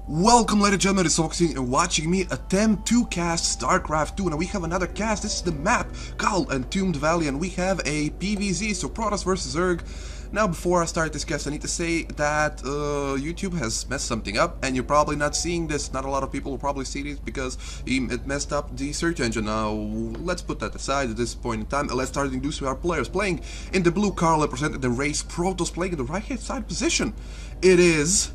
Welcome, ladies and gentlemen, it's Soulfax and watching me attempt to cast Starcraft 2. Now we have another cast. This is the map, Call and Tombed Valley, and we have a PvZ, so Protoss versus Zerg. Now before I start this cast, I need to say that YouTube has messed something up, and you're probably not seeing this. Not a lot of people will probably see this because it messed up the search engine. Now let's put that aside at this point in time, and let's start introducing our players. Playing in the blue, Carl represented the race Protoss, playing in the right hand side position. It is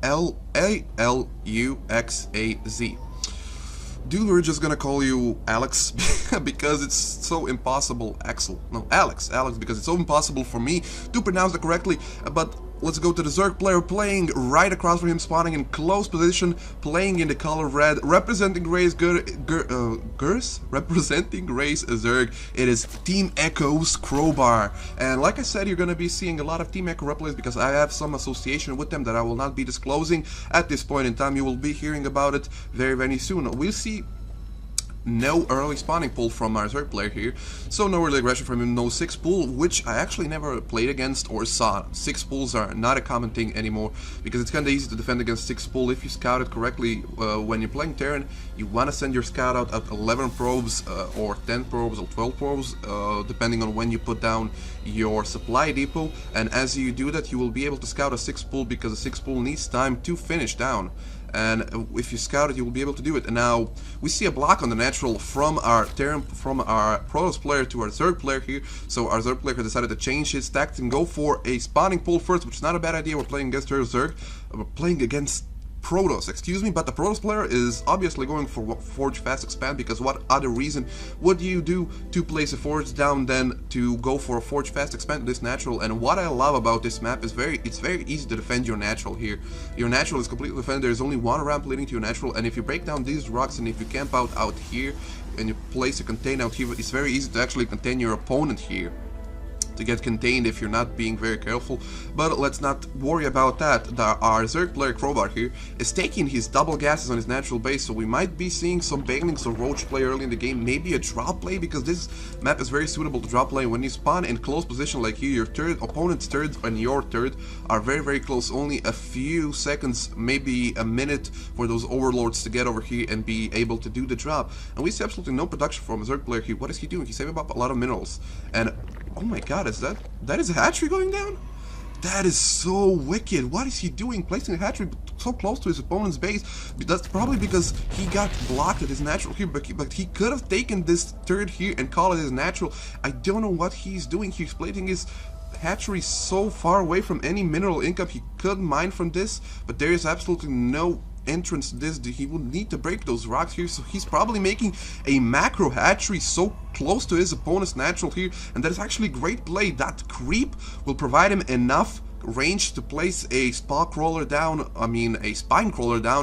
AluXeZ. Dude, we're just gonna call you Alex because it's so impossible. Alex, because it's so impossible for me to pronounce it correctly. But let's go to the Zerg player playing right across from him, spawning in close position, playing in the color red, representing race representing race Zerg. It is Team EchO's Crowbar, and like I said, you're gonna be seeing a lot of Team EchO replays because I have some association with them that I will not be disclosing at this point in time. You will be hearing about it very soon. We'll see. No early spawning pool from our Zerg player here, so no early aggression from him, no 6 pool, which I actually never played against or saw. 6 pools are not a common thing anymore, because it's kinda easy to defend against 6 pool if you scout it correctly. When you're playing Terran, you wanna send your scout out at 11 probes, or 10 probes, or 12 probes, depending on when you put down your supply depot, and as you do that, you will be able to scout a 6 pool, because a 6 pool needs time to finish down. And if you scout it, you will be able to do it. And now we see a block on the natural from our Protoss player to our Zerg player here. So our Zerg player decided to change his tactics and go for a spawning pool first, which is not a bad idea. We're playing against Zerg. We're playing against Protoss, excuse me, but the Protoss player is obviously going for Forge Fast Expand, because what other reason would you do to place a Forge down than to go for a Forge Fast Expand this natural? And what I love about this map is it's very easy to defend your natural here. Your natural is completely defended. There's only one ramp leading to your natural, and if you break down these rocks and if you camp out here and you place a contain out here, it's very easy to actually contain your opponent here, to get contained if you're not being very careful. But let's not worry about that. Our Zerg player Crowbar here is taking his double gases on his natural base, so we might be seeing some banelings or roach play early in the game, maybe a drop play, because this map is very suitable to drop play. When you spawn in close position like here, your opponent's third and your third are very close, only a few seconds, maybe a minute for those overlords to get over here and be able to do the drop. And we see absolutely no production from a Zerg player here. What is he doing? He's saving up a lot of minerals, and oh my god, is that is a hatchery going down? That is so wicked. What is he doing, placing a hatchery so close to his opponent's base? That's probably because he got blocked at his natural here, but he could have taken this third here and called it his natural. I don't know what he's doing. He's placing his hatchery so far away from any mineral income he could mine from this, but there is absolutely no entrance to this. He will need to break those rocks here, so he's probably making a macro hatchery so close to his opponent's natural here, and that is actually great play. That creep will provide him enough range to place a spine crawler down,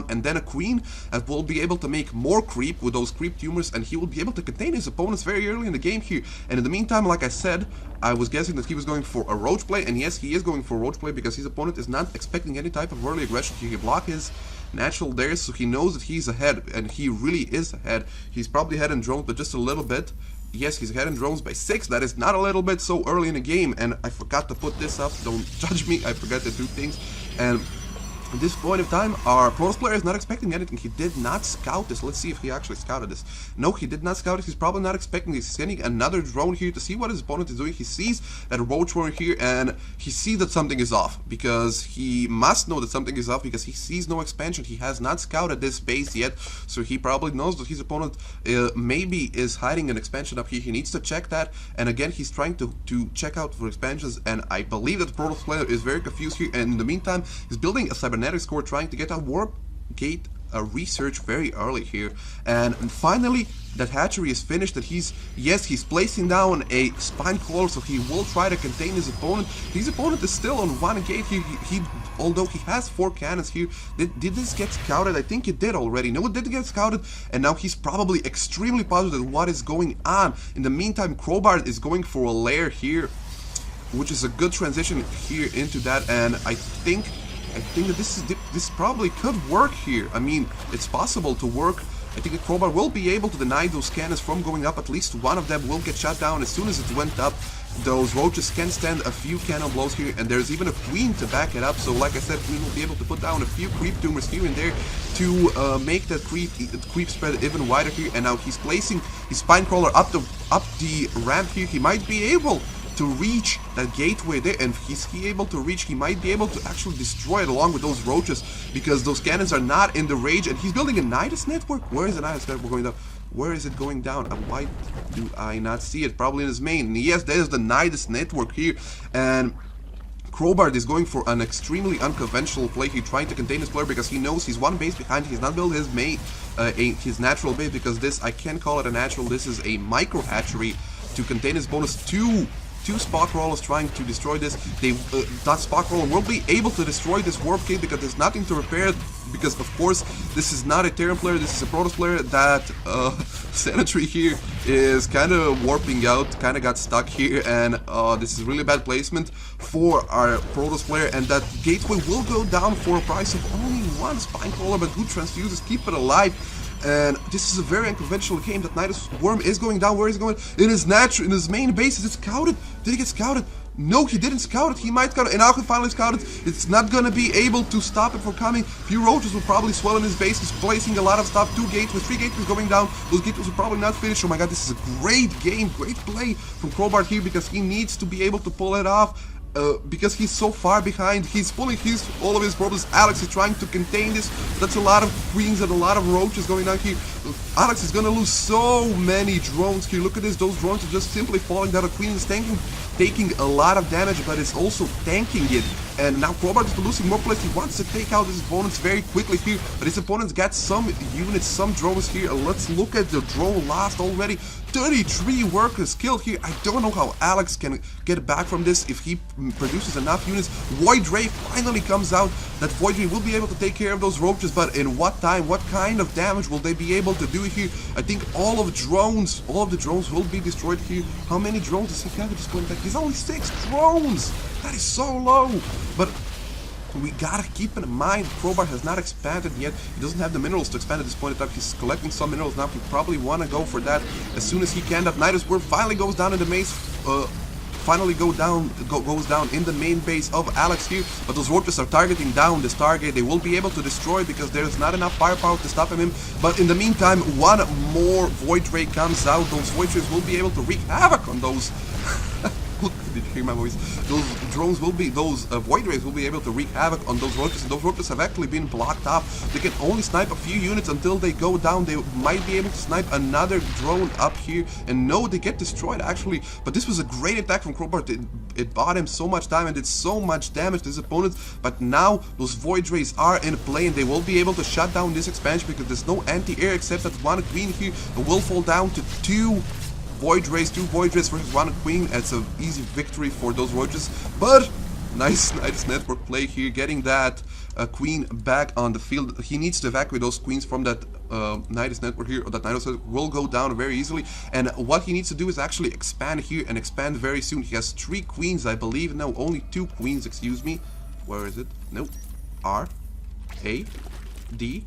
and then a queen that will be able to make more creep with those creep tumors, and he will be able to contain his opponents very early in the game here. And in the meantime, like I said, I was guessing that he was going for a roach play, and yes, he is going for a roach play because his opponent is not expecting any type of early aggression. He can block his natural there, so he knows that he's ahead, and he really is ahead. He's probably ahead in drones, but just a little bit. Yes, he's ahead in drones by 6. That is not a little bit so early in the game, and I forgot to put this up. Don't judge me, I forgot to do things. And at this point of time, our Protoss player is not expecting anything. He did not scout this. Let's see if he actually scouted this. No, he did not scout it. He's probably not expecting this. He's sending another drone here to see what his opponent is doing. He sees that roach warrior here, and he sees that something is off, because he must know that something is off, because he sees no expansion. He has not scouted this base yet, so he probably knows that his opponent maybe is hiding an expansion up here. He needs to check that, and again, he's trying to check out for expansions, and I believe that the Protoss player is very confused here, and in the meantime, he's building a cybernetics core, trying to get a warp gate research very early here. And finally, that hatchery is finished, that he's placing down a spine crawler, so he will try to contain his opponent. His opponent is still on 1 gate here. Although he has 4 cannons here. Did this get scouted? I think it did already. No, it didn't get scouted, and now he's probably extremely positive what is going on. In the meantime, Crowbar is going for a lair here, which is a good transition here into that, and I think that this probably could work here. I mean, it's possible to work. I think the Crowbar will be able to deny those cannons from going up. At least one of them will get shot down as soon as it went up. those roaches can stand a few cannon blows here, and there's even a queen to back it up. So like I said, queen will be able to put down a few creep tumors here and there to make that creep spread even wider here. And now he's placing his spine crawler up the ramp here. He might be able to reach that gateway there, and if he's able to reach, he might be able to actually destroy it along with those roaches, because those cannons are not in the range. And he's building a Nidus network. Where is the Nidus network going down? Where is it going down? And why do I not see it? Probably in his main. And yes, there's the Nidus network here, and Crowbar is going for an extremely unconventional play here, trying to contain his player because he knows he's one base behind. He's not built his main, his natural base, because this, I can't call it a natural, this is a micro hatchery to contain his bonus. Two spot crawlers trying to destroy this. That spot crawler will be able to destroy this warp gate because there's nothing to repair it, because of course this is not a Terran player, this is a Protoss player. That Sentry here is kind of warping out, kind of got stuck here, and this is really bad placement for our Protoss player, and that gateway will go down for a price of only one spine crawler, but good transfuses keep it alive. And this is a very unconventional game. That Nidus Worm is going down. Where is he going? In his main base. Is it scouted? Did he get scouted? No, he didn't scout it. He might scout it, and now he finally scouted. It's not gonna be able to stop it from coming. Few roaches will probably swell in his base. He's placing a lot of stuff. 2 gateways, 3 gateways going down. Those gateways will probably not finish. Oh my god, this is a great game, great play from Crowbar here, because he needs to be able to pull it off. Because he's so far behind, he's pulling all of his problems. Alex is trying to contain this. That's a lot of queens and a lot of roaches going down here. Alex is gonna lose so many drones here. Look at this, those drones are just simply falling down. A queen is taking a lot of damage, but it's also tanking it. And now Crowbar is losing more plays. He wants to take out his opponents very quickly here, but his opponents got some units, some drones here. Let's look at the drone lost already. 33 workers killed here. I don't know how Alex can get back from this if he produces enough units. Void Ray finally comes out. That Void Ray will be able to take care of those roaches, but in what time? What kind of damage will they be able to do here? I think all of the drones will be destroyed here. How many drones does he have at this point? He's only 6 drones. That is so low. But we gotta keep in mind, Crowbar has not expanded yet. He doesn't have the minerals to expand at this point in time. He's collecting some minerals now. He probably want to go for that as soon as he can. That Nidus Worm finally goes down in the maze. Goes down in the main base of Alex here, but those roaches are targeting down the Stargate. They will be able to destroy because there's not enough firepower to stop him. But in the meantime, one more Void Ray comes out. Those Void Rays will be able to wreak havoc on those. Look, did you hear my voice? Those Void Rays will be able to wreak havoc on those roaches, and those roaches have actually been blocked off. They can only snipe a few units until they go down. They might be able to snipe another drone up here, and no, they get destroyed actually. But this was a great attack from Crowbar. It bought him so much time and did so much damage to his opponents. But now those Void Rays are in play, and they will be able to shut down this expansion because there's no anti-air except that one queen here will fall down to 2 Void Rays versus 1 queen. It's an easy victory for those roaches, but nice network play here, getting that queen back on the field. He needs to evacuate those queens from that Nidus network here, or that Nidus network will go down very easily. And what he needs to do is actually expand here, and expand very soon. He has 3 queens, I believe. No, only 2 queens, excuse me. Where is it? Nope. R, A, D,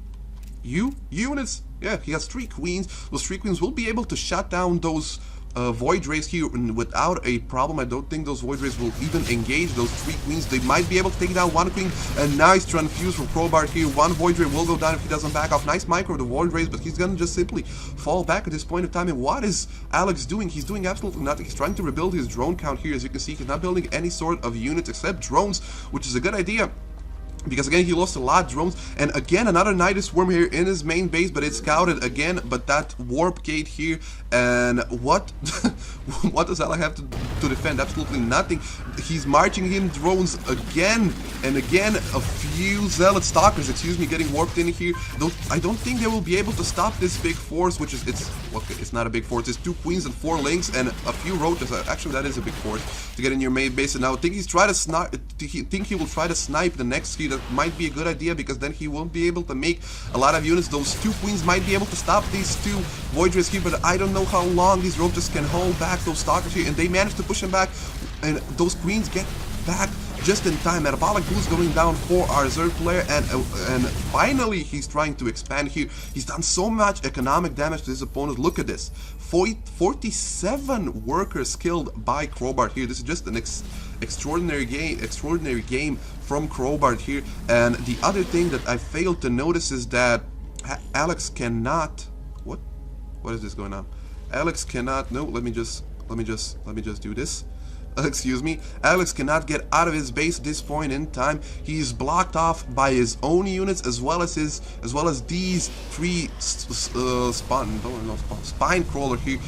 U, units. Yeah, he has 3 queens. Those 3 queens will be able to shut down those Void Rays here without a problem. I don't think those Void Rays will even engage those 3 queens. They might be able to take down 1 queen. A nice transfuse from Crowbar here. 1 Void Ray will go down if he doesn't back off. Nice micro the Void Rays, but he's gonna just simply fall back at this point in time. And what is Alex doing? He's doing absolutely nothing. He's trying to rebuild his drone count here. As you can see, he's not building any sort of units except drones, which is a good idea, because again he lost a lot of drones. And again another Nidus Worm here in his main base, but it's scouted again. But that warp gate here, and what what does Alex have to defend? Absolutely nothing. He's marching in drones again and again. A few zealot stalkers, excuse me, getting warped in here. I don't think they will be able to stop this big force, which is it's not a big force. It's 2 queens and 4 links and a few roaches. Actually that is a big force to get in your main base. And now I think he will try to snipe the next key. That might be a good idea, because then he won't be able to make a lot of units. Those 2 queens might be able to stop these 2 Void Rays here, but I don't know how long these roaches can hold back those stalkers here. And they managed to push him back, and those queens get back just in time. Metabolic boost going down for our Zerg player, and finally he's trying to expand here. He's done so much economic damage to his opponent. Look at this. 47 workers killed by Crowbar here. This is just an extraordinary game from Crowbar here. And the other thing that I failed to notice is that Alex cannot... What is this going on? Alex cannot... No, let me just do this. Excuse me. Alex cannot get out of his base at this point in time. He's blocked off by his own units as well as these three spine crawler here.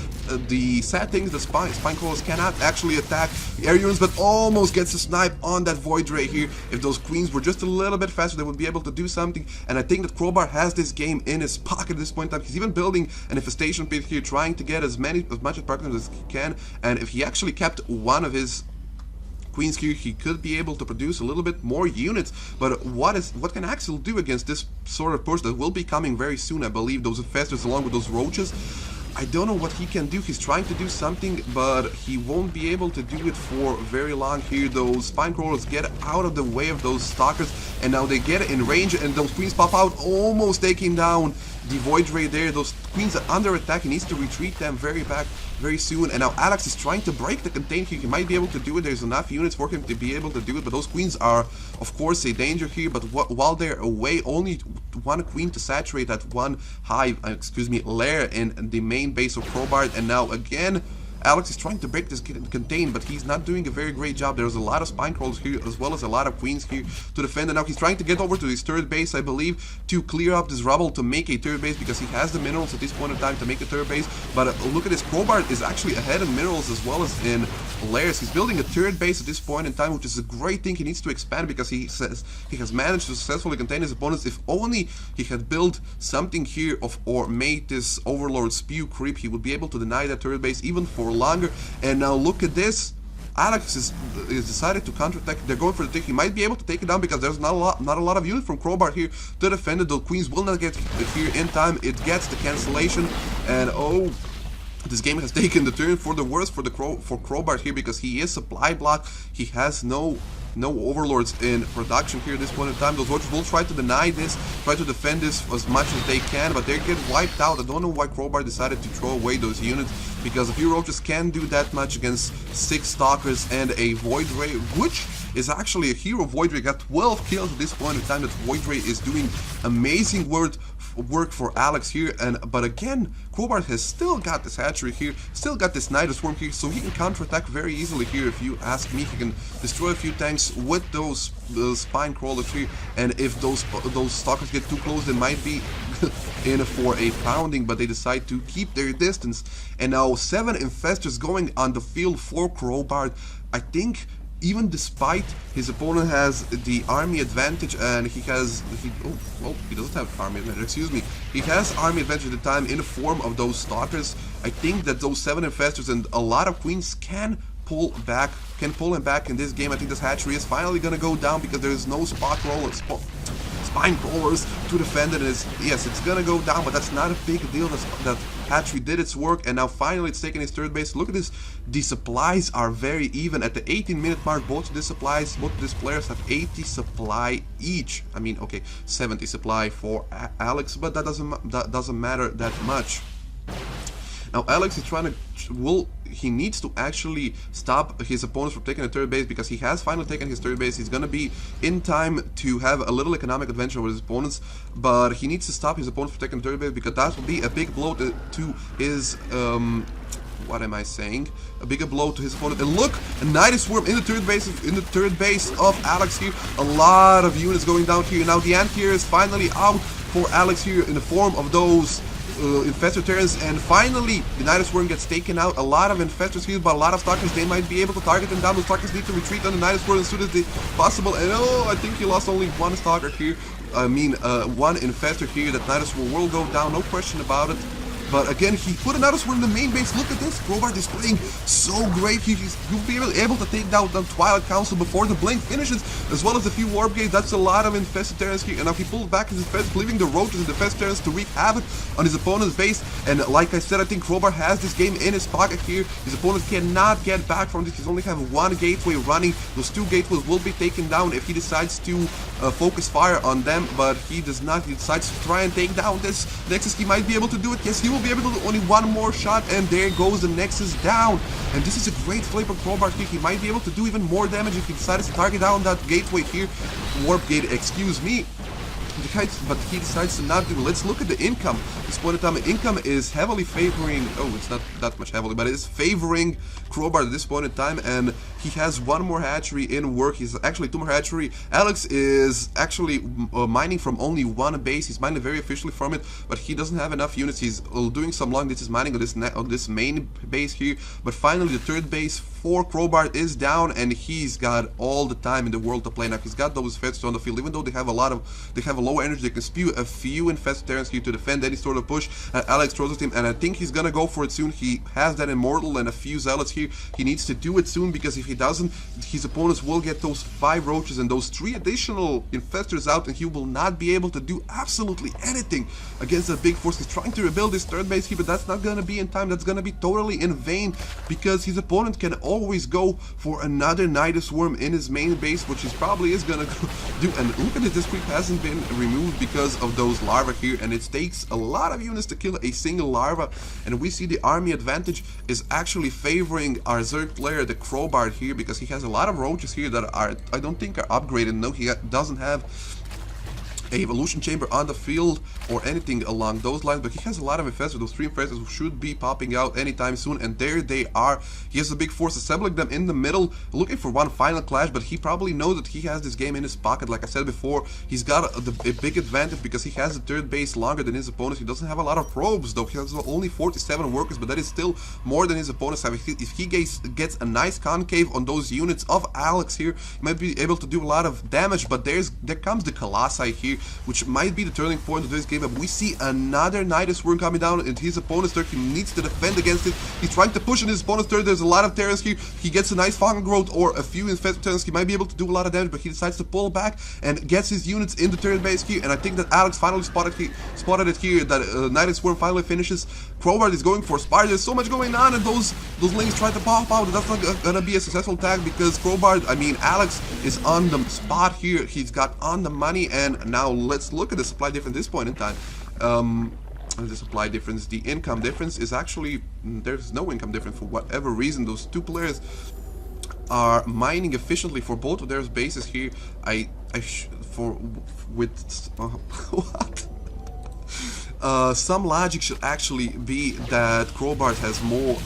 The sad thing is the spine crawlers cannot actually attack the air units, but almost gets a snipe on that Void Ray here. If those queens were just a little bit faster, they would be able to do something. And I think that Crowbar has this game in his pocket at this point in time. He's even building an infestation pit here, trying to get as much partners as he can. And if he actually kept one of his queens here, he could be able to produce a little bit more units. But what can Axel do against this sort of push that will be coming very soon? I believe those infestors along with those roaches. I don't know what he can do. He's trying to do something, but he won't be able to do it for very long here. Those spine crawlers get out of the way of those stalkers, and now they get in range, and those queens pop out, almost taking down the Void Ray there. Those queens are under attack. He needs to retreat them very soon. And now Alex is trying to break the contain here. He might be able to do it. There's enough units for him to be able to do it, but those queens are, of course, a danger here. But while they're away, only one queen to saturate that one hive, lair in the main base of Crowbar. And now again, Alex is trying to break this contain, but he's not doing a very great job. There's a lot of spine crawlers here, as well as a lot of queens here to defend. And now he's trying to get over to his third base, I believe, to clear up this rubble to make a third base, because he has the minerals at this point in time to make a third base. But look at this, Crowbar is actually ahead in minerals as well as in lairs. He's building a third base at this point in time, which is a great thing. He needs to expand because he says he has managed to successfully contain his opponents. If only he had built something here or made this Overlord spew creep, he would be able to deny that third base even for longer. And now look at this. Alex is decided to counterattack. They're going for the take. He might be able to take it down because there's not a lot of units from Crowbar here to defend it. The queens will not get here in time. It gets the cancellation, and oh, this game has taken the turn for the worse for Crowbar here, because he is supply block. He has no overlords in production here at this point in time. Those roaches will try to deny this, try to defend this as much as they can, but they get wiped out. I don't know why Crowbar decided to throw away those units, because a few roaches can do that much against 6 stalkers and a Void Ray, which is actually a hero. Void Ray got 12 kills at this point in time. That Void Ray is doing amazing work for Alex here. But again, Crowbar has still got this hatchery here, still got this Nidus Swarm here, so he can counterattack very easily here. If you ask me, he can destroy a few tanks with those spine crawlers here, and if those stalkers get too close, they might be in for a pounding, but they decide to keep their distance. And now 7 infestors going on the field for Crowbar. I think even despite his opponent has the army advantage, and he doesn't have army advantage, excuse me. He has army advantage at the time in the form of those stalkers. I think that those 7 infestors and a lot of queens can pull him back in this game. I think this hatchery is finally gonna go down because there is no spine crawlers to defend it. Yes, it's gonna go down, but that's not a big deal. That hatchery did its work, and now finally it's taking its third base. Look at this. The supplies are very even. At the 18-minute mark, both of these players have 80 supply each. I mean, okay, 70 supply for Alex, but that doesn't matter that much. Now Alex is he needs to actually stop his opponents from taking the third base, because he has finally taken his third base. He's gonna be in time to have a little economic advantage over his opponents, but he needs to stop his opponents from taking the third base, because that will be a big blow to his what am I saying? A bigger blow to his opponent. And look, a Nidus Swarm in the third base of Alex here. A lot of units going down here. Now the Ant here is finally out for Alex here in the form of those infestor terrans, and finally the Nidus Swarm gets taken out. A lot of infestors here, but a lot of stalkers. They might be able to target them down. The stalkers need to retreat on the Nidus Swarm as soon as possible. And oh, I think he lost only one stalker here. I mean, one infestor here. That Nidus Swarm will go down, no question about it. But again, he put another sword in the main base. Look at this. Crowbar is playing so great. He'll be able to take down the Twilight Council before the blink finishes, as well as a few warp gates. That's a lot of infested terrains here. And now he pulls back his defense, leaving the roaches and infested terrains to wreak havoc on his opponent's base. And like I said, I think Crowbar has this game in his pocket here. His opponent cannot get back from this. He's only have one gateway running. Those two gateways will be taken down if he decides to focus fire on them, but he does not. He decides to try and take down this Nexus. He might be able to do it. Yes, he will be able to do only one more shot, and there goes the Nexus down. And this is a great play from Crowbar here. He might be able to do even more damage if he decides to target down that gateway here. Warp gate, excuse me. But he decides to not do it. Let's look at the income. This point in time, income is heavily favoring, it's not that much heavily, but it is favoring Crowbar at this point in time, and he has one more hatchery in work. He's actually two more hatchery. Alex is actually mining from only one base. He's mining very efficiently from it, but he doesn't have enough units. He's doing some long distance mining on this main base here, but finally the third base for Crowbar is down, and he's got all the time in the world to play now. He's got those infestors on the field, even though they have a low energy. They can spew a few infested terrains here to defend any sort of push. Alex throws at him, and I think he's gonna go for it soon. He has that Immortal and a few Zealots here. He needs to do it soon, because if he doesn't, his opponents will get those 5 roaches and those 3 additional infestors out, and he will not be able to do absolutely anything against that big force. He's trying to rebuild his third base here, but that's not gonna be in time. That's gonna be totally in vain, because his opponent can always go for another Nidus Worm in his main base, which he probably is gonna do. And look at it, this creep hasn't been removed because of those larvae here, and it takes a lot of units to kill a single larva. And we see the army advantage is actually favoring our Zerg player, the Crowbar here, because he has a lot of roaches here that are, I don't think, are upgraded. No, he doesn't have a evolution chamber on the field or anything along those lines, but he has a lot of infestors. Those 3 infestors who should be popping out anytime soon, and there they are. He has a big force assembling them in the middle, looking for one final clash, but he probably knows that he has this game in his pocket. Like I said before, he's got a big advantage because he has the third base longer than his opponents. He doesn't have a lot of probes though. He has only 47 workers, but that is still more than his opponents have. If he gets a nice concave on those units of Alex here, he might be able to do a lot of damage. But there comes the Colossi here, which might be the turning point of this game. But we see another Nidus Worm coming down, and his opponent's turret, he needs to defend against it. He's trying to push in his opponent's turret. There's a lot of terrains here. He gets a nice fungal growth or a few infested terrains. He might be able to do a lot of damage, but he decides to pull back and gets his units in the turret base here. And I think that Alex finally spotted it here, that Nidus Worm finally finishes. Crowbar is going for Spire. There's so much going on, and those links try to pop out. That's not gonna be a successful tag, because Alex is on the spot here. He's got on the money. And now let's look at the supply difference at this point in time. The supply difference, the income difference is actually, there's no income difference for whatever reason. Those two players are mining efficiently for both of their bases here. What? Some logic should actually be that Crowbar has more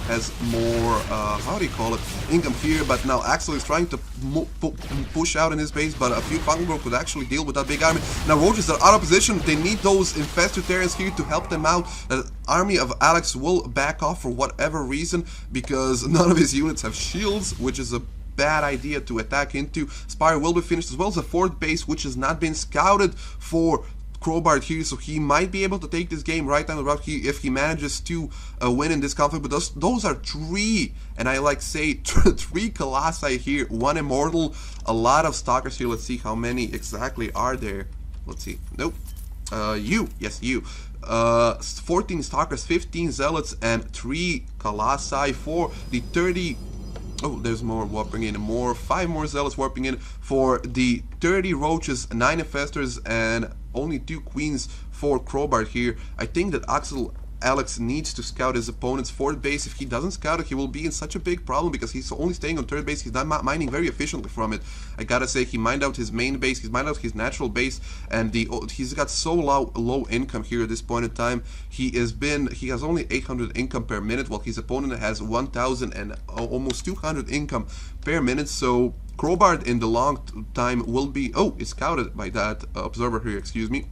how do you call it, income here, but now Axel is trying to push out in his base, but a few fungal growth could actually deal with that big army. Now roaches are out of position. They need those infested terrains here to help them out. The army of Alex will back off for whatever reason, because none of his units have shields, which is a bad idea to attack into. Spire will be finished, as well as a 4th base, which has not been scouted for Crowbar here, so he might be able to take this game right down the route if he manages to win in this conflict. But those are 3, and I like say 3 Colossi here, 1 Immortal, a lot of Stalkers here. Let's see how many exactly are there. Let's see. Nope. Yes, you. 14 Stalkers, 15 Zealots, and 3 Colossi for the 30. Oh, there's more warping in, 5 more Zealots warping in for the 30 Roaches, 9 Infestors, and only 2 Queens for Crowbar here. I think that Alex needs to scout his opponent's 4th base. If he doesn't scout it, he will be in such a big problem, because he's only staying on 3rd base. He's not mining very efficiently from it. I gotta say, he mined out his main base, he's mined out his natural base, and he's got so low income here at this point in time. He has only 800 income per minute, while his opponent has 1,000 and almost 200 income per minute. So Crowbar in the long time will be, it's scouted by that observer here, excuse me.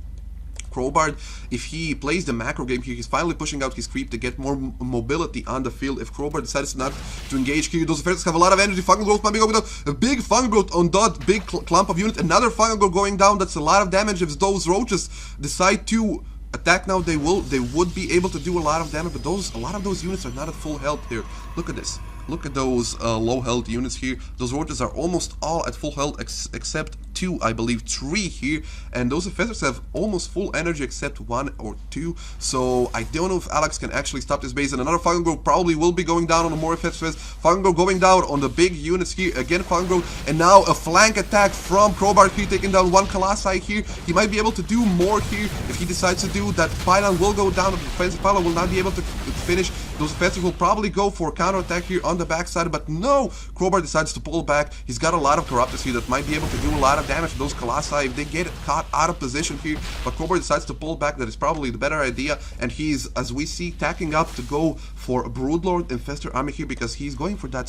Crowbar, if he plays the macro game here, he's finally pushing out his creep to get more mobility on the field. If Crowbar decides not to engage here, those effects have a lot of energy. Fungal growth might be going down. A big fungal growth on that big clump of unit. Another fungal growth going down. That's a lot of damage if those roaches decide to attack now, they would be able to do a lot of damage, but a lot of those units are not at full health here. Look at this. Look at those low health units here. Those roaches are almost all at full health except 2, I believe 3 here, and those infestors have almost full energy except 1 or 2. So I don't know if Alex can actually stop this base, and another Falcon Growth probably will be going down on the more infestors. Falcon Growth going down on the big units here. Again Falcon Growth, and now a flank attack from Crowbar here, taking down 1 Colossi here. He might be able to do more here if he decides to do that. Pylon will go down, the defensive pylon will not be able to finish. Those infestors will probably go for a counterattack here on the backside, but no, Crowbar decides to pull back. He's got a lot of Corruptors here that might be able to do a lot of damage to those Colossi if they get caught out of position here, but Crowbar decides to pull back. That is probably the better idea, and he's, as we see, tacking up to go for a Broodlord Infestor army here because he's going for that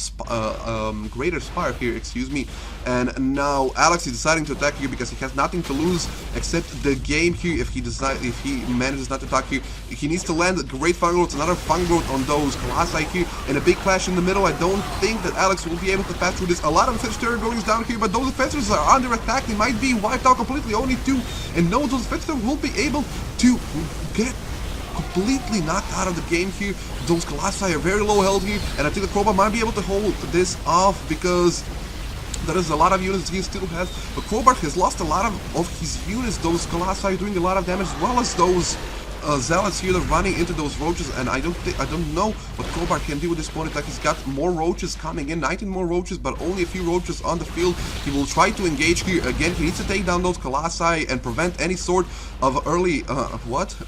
Greater Spire here, excuse me. And now Alex is deciding to attack here because he has nothing to lose except the game here. If he manages not to attack here, he needs to land a great Fang Growth, another Fang Growth on those Colossi here, and a big clash in the middle. I don't think that Alex will be able to pass through this. A lot of infestor territories down here, but those infestors are under attack. They might be wiped out completely, only 2, and no, those infestors will be able to get completely knocked out of the game here. Those Colossi are very low health here, and I think the Crowbar might be able to hold this off because there is a lot of units he still has, but Crowbar has lost a lot of his units. Those Colossi are doing a lot of damage, as well as those Zealots here that are running into those roaches, and I don't know what Crowbar can do with this point attack. He's got more roaches coming in, 19 more roaches, but only a few roaches on the field. He will try to engage here again. He needs to take down those Colossi and prevent any sort of early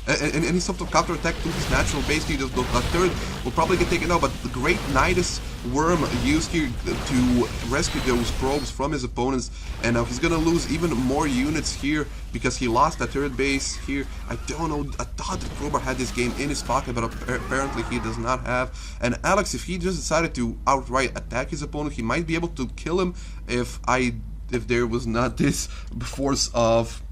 any sort of counter attack to his natural base here. The third will probably get taken out, but the great Nidus Worm used here to rescue those probes from his opponents, and now he's gonna lose even more units here because he lost that third base here. I don't know, I thought that Crowbar had this game in his pocket, but apparently he does not have. And Alex, if he just decided to outright attack his opponent, he might be able to kill him if there was not this force of,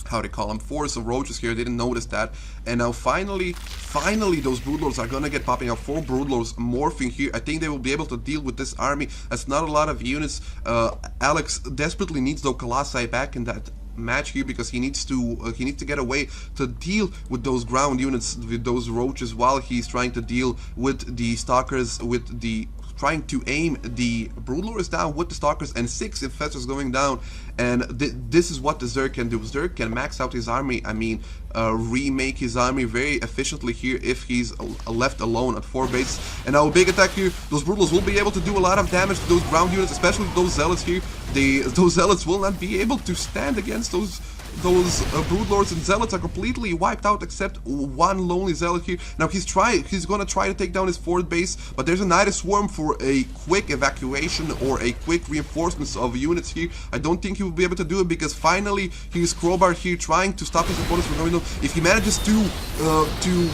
how they call them, force of roaches here. They didn't notice that. And now finally those Broodlords are gonna get popping up. 4 Broodlords morphing here. I think they will be able to deal with this army. That's not a lot of units. Alex desperately needs those Colossi back in that match here because he needs to get away to deal with those ground units, with those roaches, while he's trying to deal with the Stalkers, with the trying to aim the Broodlords down with the Stalkers, and 6 Infestors going down. And this is what the Zerg can do. Zerg can max out his army, I mean remake his army very efficiently here if he's left alone at 4 bases. And now a big attack here. Those Broodlords will be able to do a lot of damage to those ground units, especially those Zealots here. Those Zealots will not be able to stand against those Broodlords, and Zealots are completely wiped out except 1 lonely Zealot here. Now he's gonna try to take down his 4th base, but there's a Nidus Swarm for a quick evacuation or a quick reinforcements of units here. I don't think he will be able to do it because finally here's Crowbar here trying to stop his opponents from going down. If he manages to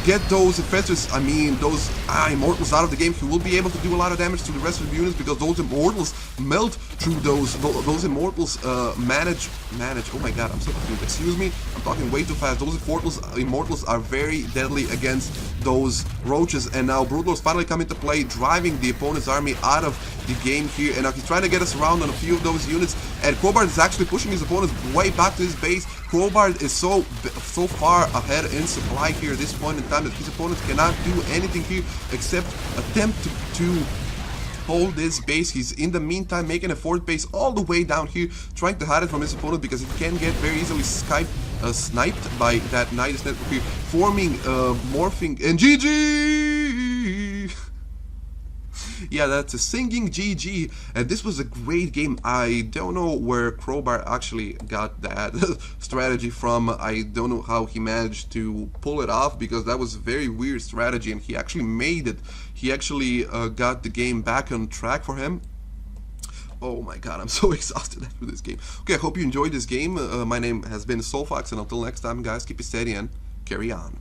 get those infestors, I mean those Immortals out of the game, he will be able to do a lot of damage to the rest of the units because those Immortals melt through those Immortals manage. Oh my god, I'm so confused. Excuse me, I'm talking way too fast. Those Immortals are very deadly against those roaches, and now Broodlords finally come into play, driving the opponent's army out of the game here. And now he's trying to get us around on a few of those units, and Crowbar is actually pushing his opponents way back to his base. Crowbar is so far ahead in supply here at this point in time that his opponents cannot do anything here except attempt to hold this base. He's in the meantime making a 4th base all the way down here, trying to hide it from his opponent because he can get very easily sniped by that Nidus network here, forming, morphing, and GG! Yeah, that's a singing GG, and this was a great game. I don't know where Crowbar actually got that strategy from. I don't know how he managed to pull it off because that was a very weird strategy, and he actually made it. He actually got the game back on track for him. Oh my god, I'm so exhausted after this game. Okay, I hope you enjoyed this game. My name has been Soulfax, and until next time, guys, keep it steady and carry on.